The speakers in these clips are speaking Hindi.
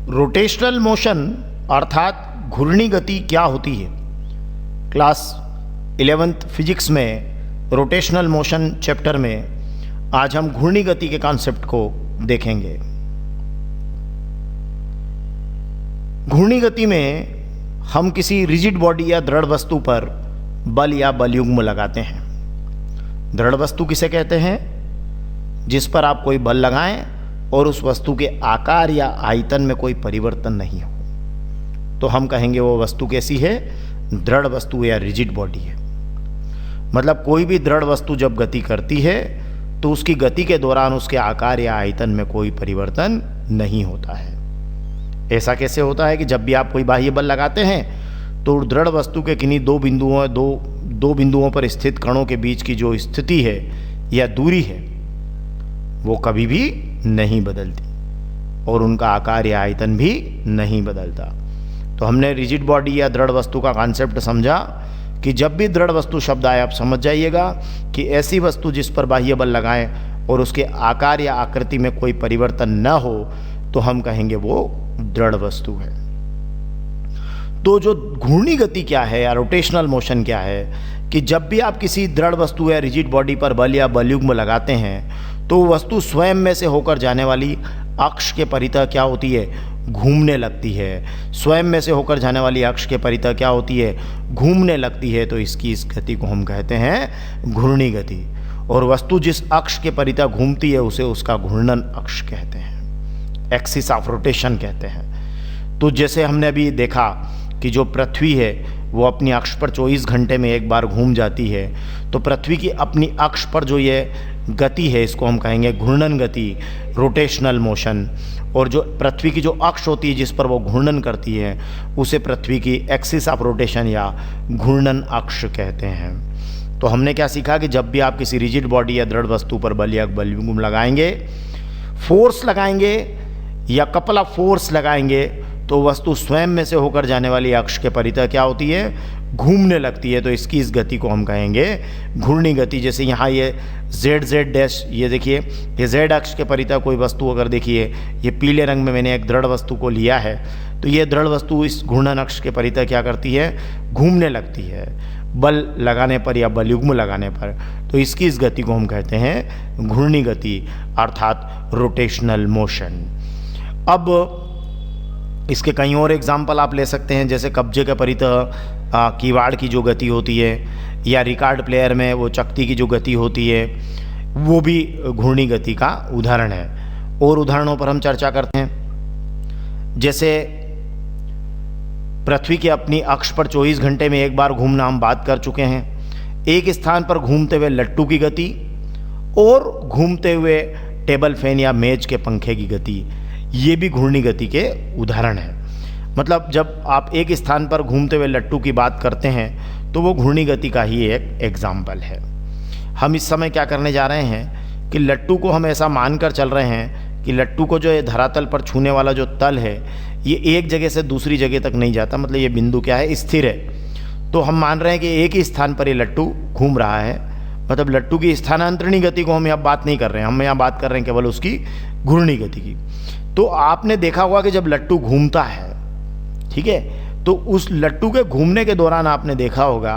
रोटेशनल मोशन अर्थात घूर्णी गति क्या होती है। क्लास 11th फिजिक्स में रोटेशनल मोशन चैप्टर में आज हम घूर्णी गति के कॉन्सेप्ट को देखेंगे। घूर्णी गति में हम किसी रिजिड बॉडी या दृढ़ वस्तु पर बल या बलयुग्म लगाते हैं। दृढ़ वस्तु किसे कहते हैं? जिस पर आप कोई बल लगाएं और उस वस्तु के आकार या आयतन में कोई परिवर्तन नहीं हो, तो हम कहेंगे वो वस्तु कैसी है? दृढ़ वस्तु या रिजिड बॉडी है। मतलब कोई भी दृढ़ वस्तु जब गति करती है तो उसकी गति के दौरान उसके आकार या आयतन में कोई परिवर्तन नहीं होता है। ऐसा कैसे होता है कि जब भी आप कोई बाह्य बल लगाते हैं तो दृढ़ वस्तु के किन्हीं दो बिंदुओं पर स्थित कणों के बीच की जो स्थिति है या दूरी है वो कभी भी नहीं बदलती और उनका आकार या आयतन भी नहीं बदलता। तो हमने रिजिड बॉडी या दृढ़ वस्तु का कॉन्सेप्ट समझा कि जब भी दृढ़ वस्तु शब्द आए आप समझ जाइएगा कि ऐसी वस्तु जिस पर बाह्य बल लगाएं और उसके आकार या आकृति में कोई परिवर्तन न हो तो हम कहेंगे वो दृढ़ वस्तु है। तो जो घूर्णी गति क्या है या रोटेशनल मोशन क्या है कि जब भी आप किसी दृढ़ वस्तु या रिजिड बॉडी पर बल या बलयुग्म लगाते हैं तो वस्तु स्वयं में से होकर जाने वाली अक्ष के परितः क्या होती है? घूमने लगती है। स्वयं में से होकर जाने वाली अक्ष के परितः क्या होती है? घूमने लगती है। तो इस गति को हम कहते हैं घूर्णी गति। और वस्तु जिस अक्ष के परितः घूमती है उसे उसका घूर्णन अक्ष कहते हैं, एक्सिस ऑफ रोटेशन कहते हैं। तो जैसे हमने अभी देखा कि जो पृथ्वी है वो अपनी अक्ष पर 24 घंटे में एक बार घूम जाती है, तो पृथ्वी की अपनी अक्ष पर जो ये गति है इसको हम कहेंगे घूर्णन गति, रोटेशनल मोशन। और जो पृथ्वी की जो अक्ष होती है जिस पर वो घूर्णन करती है उसे पृथ्वी की एक्सिस ऑफ रोटेशन या घूर्णन अक्ष कहते हैं। तो हमने क्या सीखा कि जब भी आप किसी रिजिड बॉडी या दृढ़ वस्तु पर बल या बलयुग्म लगाएंगे, फोर्स लगाएंगे या कपल ऑफ फोर्स लगाएंगे तो वस्तु स्वयं में से होकर जाने वाली अक्ष के परितः क्या होती है? घूमने लगती है। तो इस गति को हम कहेंगे घूर्णी गति। जैसे यहाँ ये जेड डैश, ये देखिए ये जेड अक्ष के परितः कोई वस्तु अगर देखिए ये पीले रंग में मैंने एक दृढ़ वस्तु को लिया है तो ये दृढ़ वस्तु इस घूर्णन अक्ष के परितः क्या करती है? घूमने लगती है बल लगाने पर या बलयुग्म लगाने पर। तो इस गति को हम कहते हैं घूर्णी गति अर्थात रोटेशनल मोशन। अब इसके कई और एग्जाम्पल आप ले सकते हैं, जैसे कब्जे के परितः किवाड़ की जो गति होती है या रिकॉर्ड प्लेयर में वो चकती की जो गति होती है वो भी घूर्णी गति का उदाहरण है। और उदाहरणों पर हम चर्चा करते हैं। जैसे पृथ्वी की अपनी अक्ष पर 24 घंटे में एक बार घूमना हम बात कर चुके हैं। एक स्थान पर घूमते हुए लट्टू की गति और घूमते हुए टेबल फैन या मेज के पंखे की गति, ये भी घूर्णी गति के उदाहरण है। मतलब जब आप एक स्थान पर घूमते हुए लट्टू की बात करते हैं तो वो घूर्णी गति का ही एक एग्जाम्पल है। हम इस समय क्या करने जा रहे हैं कि लट्टू को हम ऐसा मानकर चल रहे हैं कि लट्टू को जो ये धरातल पर छूने वाला जो तल है ये एक जगह से दूसरी जगह तक नहीं जाता, मतलब ये बिंदु क्या है? स्थिर है। तो हम मान रहे हैं कि एक ही स्थान पर ये लट्टू घूम रहा है। मतलब लट्टू की स्थानांतरणी गति को हम यहाँ बात नहीं कर रहे हैं, हम यहाँ बात कर रहे हैं केवल उसकी घूर्णी गति की। तो आपने देखा होगा कि जब लट्टू घूमता है, ठीक है, तो उस लट्टू के घूमने के दौरान आपने देखा होगा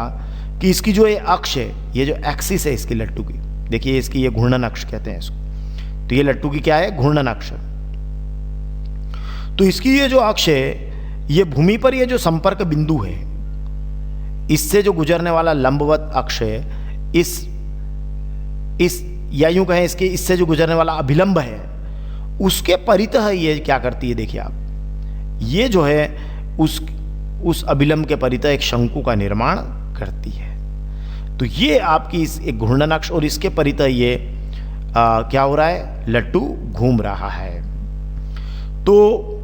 कि इसकी जो ये अक्ष है, ये जो एक्सिस है इसकी लट्टू की, देखिए इसकी ये घूर्णन अक्ष कहते हैं इसको। तो ये लट्टू की क्या है? घूर्णन अक्ष। तो इसकी ये जो अक्ष है ये भूमि पर ये जो संपर्क बिंदु है इससे जो गुजरने वाला लंबवत अक्ष है, इस या यूं कहें इसके इससे जो गुजरने वाला अभिलंब है उसके परितः ये क्या करती है? देखिए आप, ये जो है उस अभिलंब के परितः एक शंकु का निर्माण करती है। तो ये आपकी इस एक घूर्णन अक्ष और इसके परितः ये क्या हो रहा है? लट्टू घूम रहा है। तो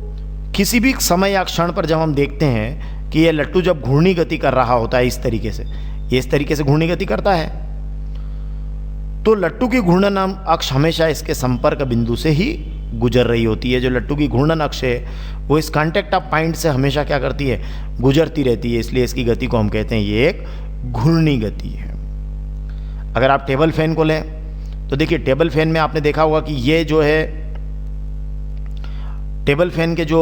किसी भी समय या क्षण पर जब हम देखते हैं कि ये लट्टू जब घूर्णी गति कर रहा होता है इस तरीके से, ये इस तरीके से घूर्णी गति करता है, तो लट्टू की घूर्णन अक्ष हमेशा इसके संपर्क बिंदु से ही गुजर रही होती है। जो लट्टू की घूर्णन अक्ष है वो इस कांटेक्ट ऑफ पॉइंट से हमेशा क्या करती है? गुजरती रहती है। इसलिए इसकी गति को हम कहते हैं ये एक घूर्णी गति है। अगर आप टेबल फैन को लें तो देखिए टेबल फैन में आपने देखा होगा कि ये जो है टेबल फैन के जो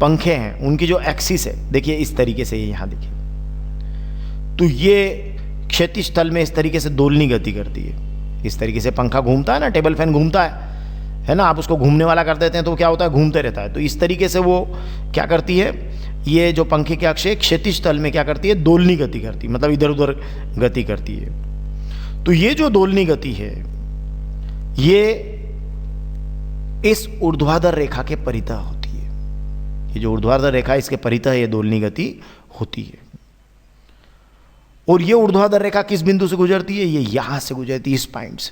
पंखे हैं उनकी जो एक्सिस है, देखिए इस तरीके से, यहाँ देखिए, तो ये क्षैतिज तल में इस तरीके से दोलनी गति करती है। इस तरीके से पंखा घूमता है ना, टेबल फैन घूमता है ना, आप उसको घूमने वाला कर देते हैं तो क्या होता है, घूमते रहता है। तो इस तरीके से वो क्या करती है, ये जो पंखे के अक्ष क्षैतिज तल में क्या करती है, दोलनी गति करती है, मतलब इधर उधर गति करती है। तो ये जो दोलनी गति है ये इस ऊर्ध्वाधर रेखा के परितः होती है। ये जो ऊर्ध्वाधर रेखा इसके परितः ये दोलनी गति होती है। और ये ऊर्ध्वाधर रेखा किस बिंदु से गुजरती है, ये यहां से गुजरती है, इस पॉइंट से,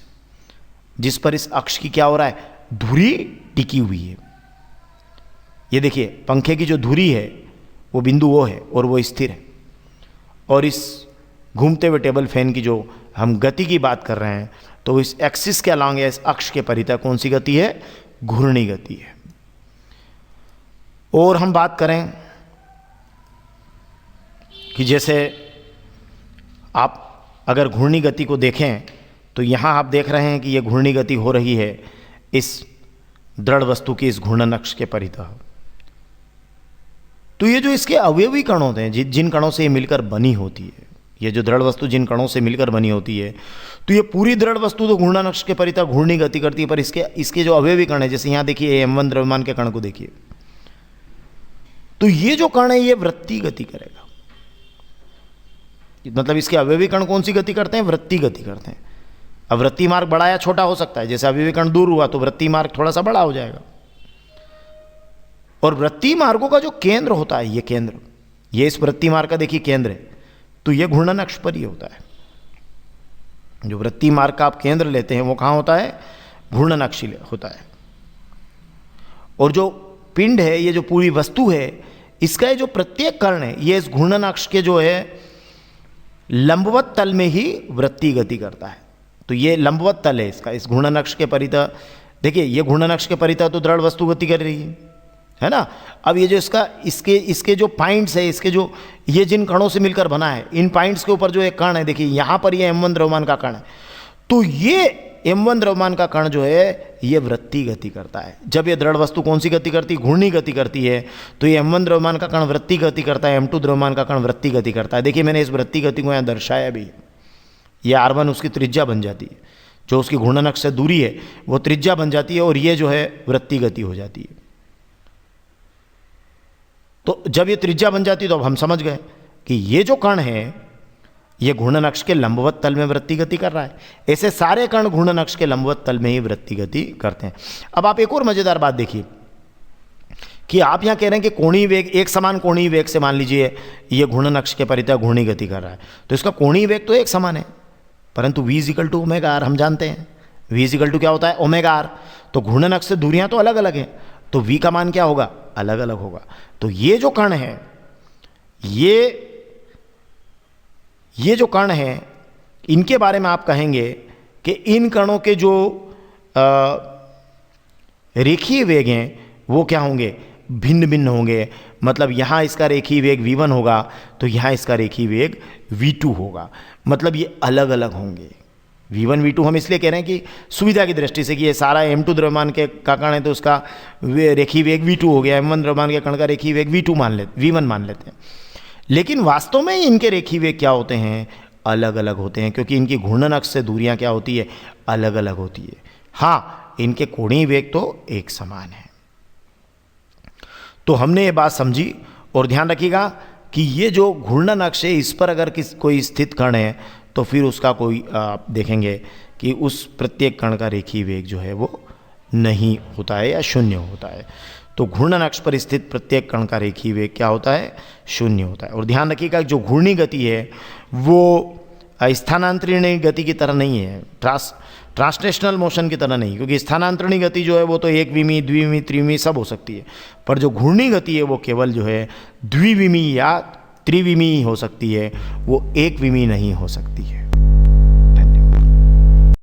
जिस पर इस अक्ष की क्या हो रहा है, धुरी टिकी हुई है। ये देखिए पंखे की जो धुरी है वो बिंदु वो है और वो स्थिर है। और इस घूमते हुए टेबल फैन की जो हम गति की बात कर रहे हैं तो इस एक्सिस के अलॉन्ग या इस अक्ष के परितः कौन सी गति है, घूर्णी गति है। और हम बात करें कि जैसे आप अगर घूर्णी गति को देखें तो यहाँ आप देख रहे हैं कि ये घूर्णी गति हो रही है इस दृढ़ वस्तु की इस घूर्णन अक्ष के परितः। तो ये जो इसके अवयवी कण होते हैं, जिन कणों से ये मिलकर बनी होती है, ये जो दृढ़ वस्तु जिन कणों से मिलकर बनी होती है, तो ये पूरी दृढ़ वस्तु तो घूर्णन अक्ष के परितः घूर्णी गति करती है, पर इसके जो अवयवी कण है, जैसे यहाँ देखिए M1 द्रव्यमान के कण को देखिए, तो ये जो कण है ये वृत्तीय गति करेगा। मतलब इसके अवयवी कण कौन सी गति करते हैं, वृत्तीय गति करते हैं। अब वृत्तीय मार्ग बड़ा या छोटा हो सकता है, जैसे अवयवी कण दूर हुआ तो वृत्तीय मार्ग थोड़ा सा बड़ा हो जाएगा। और वृत्तीय मार्गों का जो केंद्र होता है, ये केंद्र, ये इस वृत्तीय मार्ग का देखिए केंद्र है, तो ये घूर्णन अक्ष पर ही होता है। जो वृत्तीय मार्ग का आप केंद्र लेते हैं वो कहाँ होता है, घूर्णन अक्ष होता है। और जो पिंड है, ये जो पूरी वस्तु है, इसका ये जो प्रत्येक कर्ण है ये इस घूर्णन अक्ष के जो है लंबवत तल में ही वृत्तीय गति करता है। तो ये लंबवत तल है इसका, इस घूर्णन अक्ष के परितः। देखिए ये घूर्णन अक्ष के परितः तो दृढ़ वस्तु गति कर रही है ना। अब ये जो इसके जो पॉइंट्स है, इसके जो ये जिन कणों से मिलकर बना है, इन पॉइंट्स के ऊपर जो एक कण है, देखिए यहाँ पर ये M1 द्रव्यमान का कण है, तो ये M1 द्रव्यमान का कण जो है ये वृत्तीय गति करता है। जब ये दृढ़ वस्तु कौन सी गति करती है, घूर्णी गति करती है, तो ये M1 द्रव्यमान का कण वृत्तीय गति करता है, M2 द्रव्यमान का कण वृत्तीय गति करता है। देखिए मैंने इस वृत्तीय गति को यहाँ दर्शाया भी है। ये R1 उसकी त्रिज्या बन जाती है, जो उसकी घूर्णन अक्ष से दूरी है वो त्रिज्या बन जाती है, और ये जो है वृत्तीय गति हो जाती है। तो जब ये त्रिज्या बन जाती है तो अब हम समझ गए कि ये जो कण है ये घूर्णन अक्ष के लंबवत तल में वृत्तीय गति कर रहा है। ऐसे सारे कण घूर्णन अक्ष के लंबवत तल में ही वृत्तीय गति करते हैं। अब आप एक और मजेदार बात देखिए कि आप यहाँ कह रहे हैं कि कोणीय वेग, एक समान कोणीय वेग से मान लीजिए ये घूर्णन अक्ष के परितः घूर्णी गति कर रहा है, तो इसका कोणीय वेग तो एक समान है, परंतु v = ω/r हम जानते हैं। v = क्या होता है, ω/r। तो घूर्णन अक्ष से दूरियां तो अलग अलग हैं, तो v का मान क्या होगा, अलग अलग होगा। तो ये जो कण है, ये जो कण है, इनके बारे में आप कहेंगे कि इन कणों के जो रेखीय वेग हैं वो क्या होंगे, भिन्न भिन्न होंगे। मतलब यहाँ इसका रेखीय वेग v1 होगा तो यहाँ इसका रेखीय वेग v2 होगा, मतलब ये अलग अलग होंगे। v1 v2 हम इसलिए कह रहे हैं कि सुविधा की दृष्टि से कि ये सारा M2 द्रव्यमान के का कण है तो उसका रेखीय वेग v2 हो गया, M1 द्रव्यमान के कण का रेखीय वेग v1 मान लेते हैं। लेकिन वास्तव में इनके रेखीय वेग क्या होते हैं, अलग अलग होते हैं, क्योंकि इनकी घूर्णन अक्ष से दूरियां क्या होती है, अलग अलग होती है। हाँ, इनके कोणीय वेग तो एक समान है। तो हमने ये बात समझी, और ध्यान रखिएगा कि ये जो घूर्णन अक्ष है इस पर अगर कोई स्थित कण है तो फिर उसका कोई आप देखेंगे कि उस प्रत्येक कण का रेखीय वेग जो है वो नहीं होता है या शून्य होता है। तो घूर्णन अक्ष पर स्थित प्रत्येक कण का रेखीय वेग क्या होता है, शून्य होता है। और ध्यान रखिएगा जो घूर्णी गति है वो स्थानांतरणीय गति की तरह नहीं है, ट्रांसलेशनल मोशन की तरह नहीं, क्योंकि स्थानांतरणीय गति जो है वो तो एक विमी, द्विविमी, त्रिविमी सब हो सकती है, पर जो घूर्णी गति है वो केवल जो है द्विविमी या त्रिविमी हो सकती है, वो एक विमी नहीं हो सकती है।